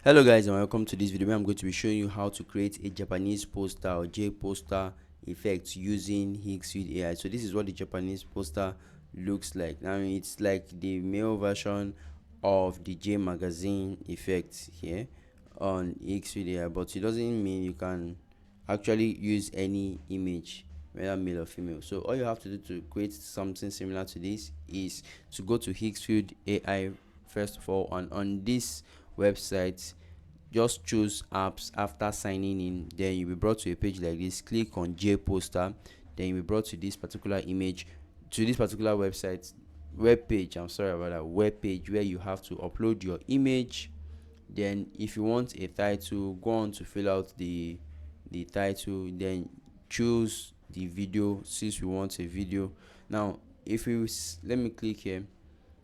Hello guys, and welcome to this video where I'm going to be showing you how to create a Japanese poster or J poster effect using Higgsfield AI. So this is what the Japanese poster looks like. Now it's like the male version of the J magazine effect here on Higgsfield AI, but it doesn't mean you can actually use any image, whether male or female. So all you have to do to create something similar to this is to go to Higgsfield AI first of all, and on this website just choose apps. After signing in, then you'll be brought to a page like this. Click on J poster, then you'll be brought to this particular image, to this particular web page. I'm sorry about that, web page, where you have to upload your image. Then if you want a title, go on to fill out the title, then choose the video since we want a video. Now if we let me click here,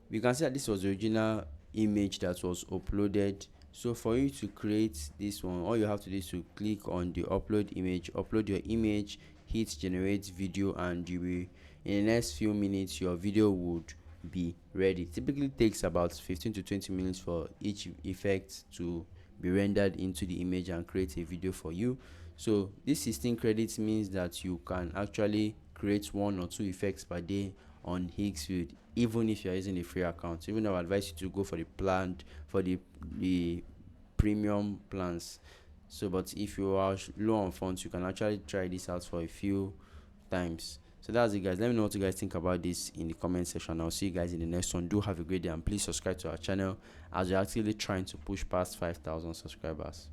we can see that this was the original image that was uploaded. So for you to create this one, all you have to do is to click on the upload image, upload your image, hit generate video, and you will, in the next few minutes, your video would be ready. Typically takes about 15 to 20 minutes for each effect to be rendered into the image and create a video for you. So this 16 credits means that you can actually create 1 or 2 effects per day on Higgsfield, even if you're using a free account. Even though I advise you to go for the premium plans. So but if you are low on funds, you can actually try this out for a few times. So that's it guys. Let me know what you guys think about this in the comment section. I'll see you guys in the next one. Do have a great day, and please subscribe to our channel as we're actually trying to push past 5,000 subscribers.